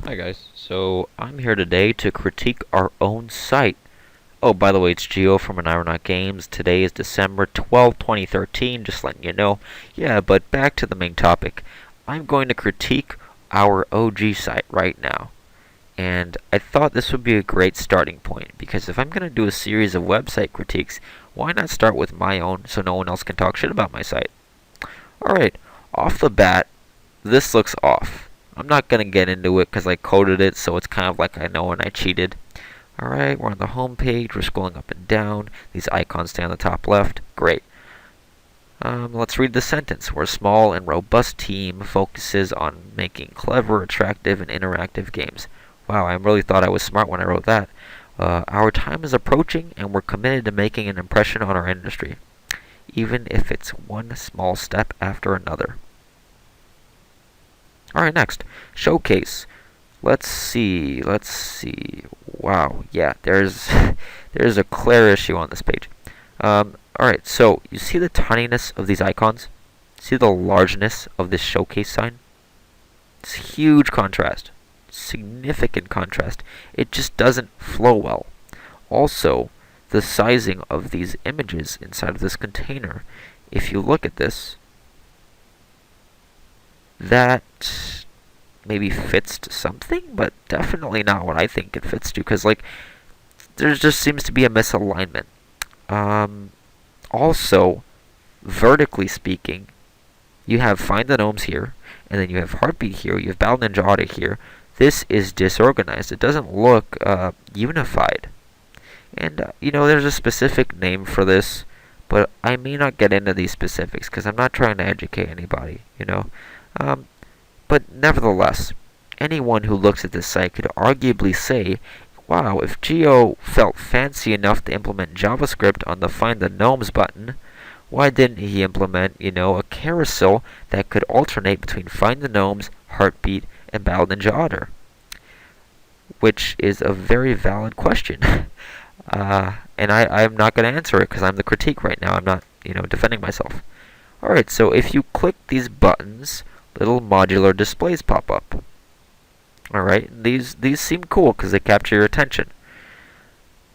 Hi guys, so I'm here today to critique our own site. Oh, by the way, it's Geo from Oneironaut Games. Today is December 12th, 2013, just letting you know. Yeah, but back to the main topic. I'm going to critique our OG site right now. And I thought this would be a great starting point, because if I'm going to do a series of website critiques, why not start with my own so no one else can talk shit about my site? Alright, off the bat, this looks off. I'm not going to get into it because I coded it, so it's kind of like I know when I cheated. Alright, we're on the home page. We're scrolling up and down. These icons stay on the top left. Great. Let's read the sentence. We're a small and robust team focuses on making clever, attractive, and interactive games. Wow, I really thought I was smart when I wrote that. Our time is approaching, and we're committed to making an impression on our industry, even if it's one small step after another. Alright, next. Showcase. Let's see. Wow, yeah, there's there's a clear issue on this page. Alright, so you see the tininess of these icons? See the largeness of this showcase sign? It's huge contrast. Significant contrast. It just doesn't flow well. Also, the sizing of these images inside of this container. If you look at this, that maybe fits to something, but definitely not what I think it fits to, because, like, there just seems to be a misalignment. Also, vertically speaking, you have Find the Gnomes here, and then you have Heartbeat here, you have Battle Ninja Auto here. This is disorganized. It doesn't look unified. And, there's a specific name for this, but I may not get into these specifics, because I'm not trying to educate anybody, But nevertheless, anyone who looks at this site could arguably say, wow, if Geo felt fancy enough to implement JavaScript on the Find the Gnomes button, why didn't he implement, a carousel that could alternate between Find the Gnomes, Heartbeat, and Battle Ninja Otter? Which is a very valid question. And I'm not going to answer it because I'm the critique right now. I'm not, defending myself. Alright, so if you click these buttons, little modular displays pop up. Alright, these seem cool because they capture your attention.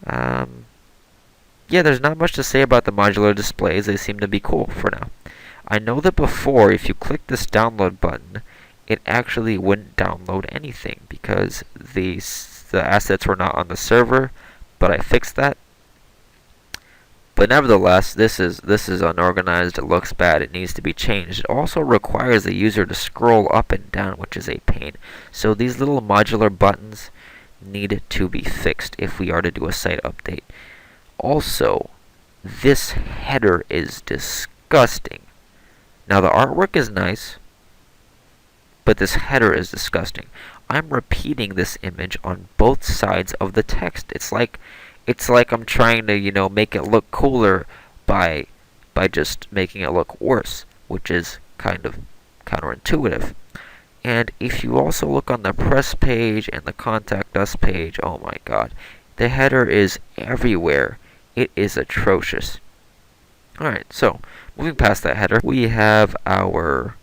Yeah, there's not much to say about the modular displays. They seem to be cool for now. I know that before, if you click this download button, it actually wouldn't download anything because the assets were not on the server, but I fixed that. But nevertheless, this is unorganized. It looks bad. It needs to be changed. It also requires the user to scroll up and down, which is a pain. So these little modular buttons need to be fixed if we are to do a site update. Also, this header is disgusting. Now the artwork is nice, but this header is disgusting. I'm repeating this image on both sides of the text. It's like I'm trying to, make it look cooler by just making it look worse, which is kind of counterintuitive. And if you also look on the press page and the contact us page, oh my god, the header is everywhere. It is atrocious. Alright, so moving past that header, we have our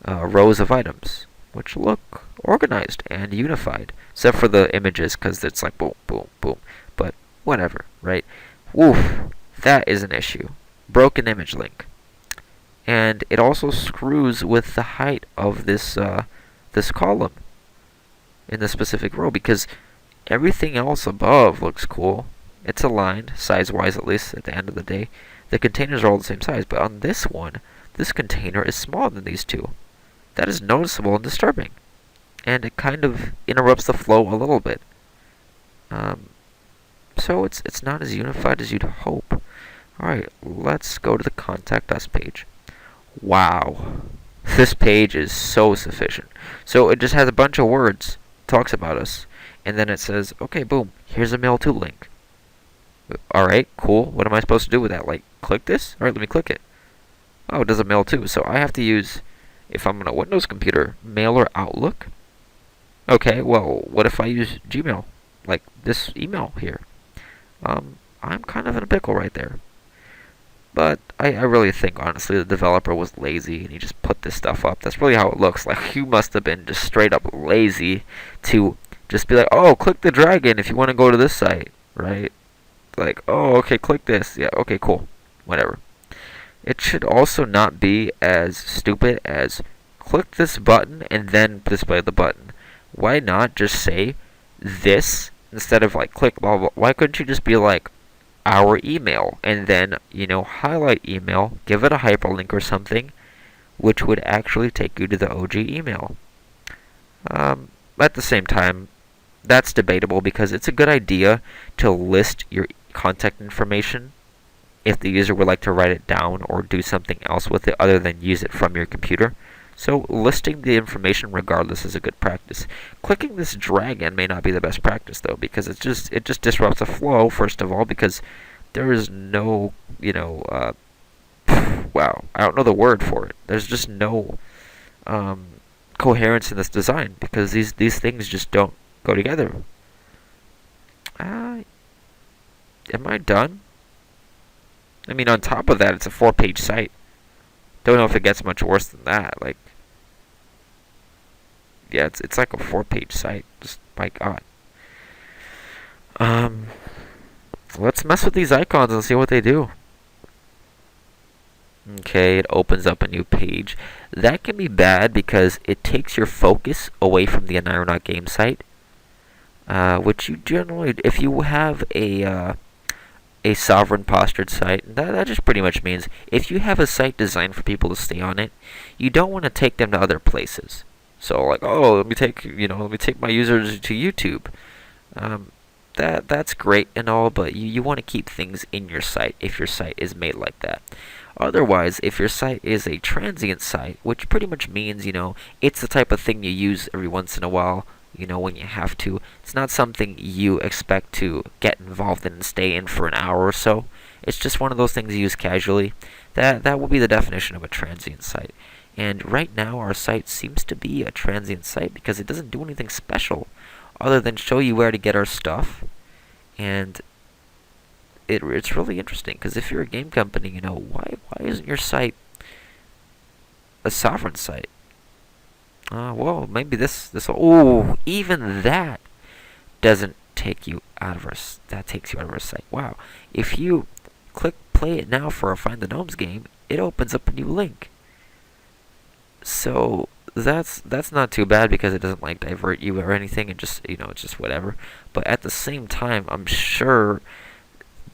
rows of items, which look organized and unified, except for the images, because it's like boom, boom, boom. But whatever, right? Woof, that is an issue. Broken image link. And it also screws with the height of this column in the specific row, because everything else above looks cool. It's aligned, size-wise at least, at the end of the day. The containers are all the same size, but on this one, this container is smaller than these two. That is noticeable and disturbing. And it kind of interrupts the flow a little bit. So it's not as unified as you'd hope. Alright, let's go to the Contact Us page. Wow. This page is so sufficient. So it just has a bunch of words, talks about us, and then it says, okay, boom, here's a mail to link. Alright, cool. What am I supposed to do with that? Like, click this? Alright, let me click it. Oh, it does a mail too. So I have to use, if I'm on a Windows computer, Mail or Outlook. Okay, well, what if I use Gmail? Like this email here. I'm kind of in a pickle right there. But I really think, honestly, the developer was lazy and he just put this stuff up. That's really how it looks. Like, you must have been just straight up lazy to just be like, oh, click the dragon if you want to go to this site, right? Like, oh, okay, click this. Yeah, okay, cool. Whatever. It should also not be as stupid as click this button and then display the button. Why not just say this instead of like click blah blah? Why couldn't you just be like our email and then, highlight email, give it a hyperlink or something, which would actually take you to the OG email? At the same time, that's debatable because it's a good idea to list your contact information if the user would like to write it down or do something else with it other than use it from your computer. So listing the information regardless is a good practice. Clicking this dragon may not be the best practice though, because it just disrupts the flow first of all, because there is no, wow, I don't know the word for it. There's just no coherence in this design because these things just don't go together. Am I done? I mean, on top of that, it's a 4-page site. Don't know if it gets much worse than that. Like, yeah, it's like a 4-page site. Just my God. Let's mess with these icons and see what they do. Okay, it opens up a new page. That can be bad because it takes your focus away from the Oneironaut Games site, which you generally, if you have a sovereign postured site, that just pretty much means if you have a site designed for people to stay on it, you don't want to take them to other places. So like, oh, let me take my users to YouTube. That's great and all, but you want to keep things in your site if your site is made like that. Otherwise, if your site is a transient site, which pretty much means, it's the type of thing you use every once in a while, when you have to. It's not something you expect to get involved in and stay in for an hour or so. It's just one of those things you use casually. That will be the definition of a transient site. And right now, our site seems to be a transient site because it doesn't do anything special other than show you where to get our stuff. And it's really interesting because if you're a game company, why isn't your site a sovereign site? Well, maybe this. Oh, even that doesn't take you out of our. That takes you out of our site. Wow. If you click play it now for a Find the Gnomes game, it opens up a new link. So that's not too bad because it doesn't like divert you or anything. It just it's just whatever. But at the same time, I'm sure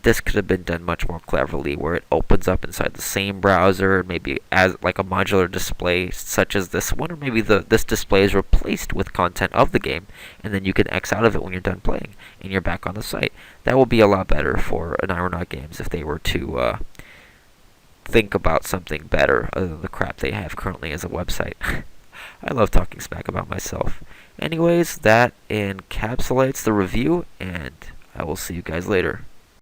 this could have been done much more cleverly, where it opens up inside the same browser, maybe as like a modular display such as this one, or maybe this display is replaced with content of the game, and then you can X out of it when you're done playing, and you're back on the site. That will be a lot better for Oneironaut Games if they were to think about something better other than the crap they have currently as a website. I love talking smack about myself. Anyways, that encapsulates the review, and I will see you guys later.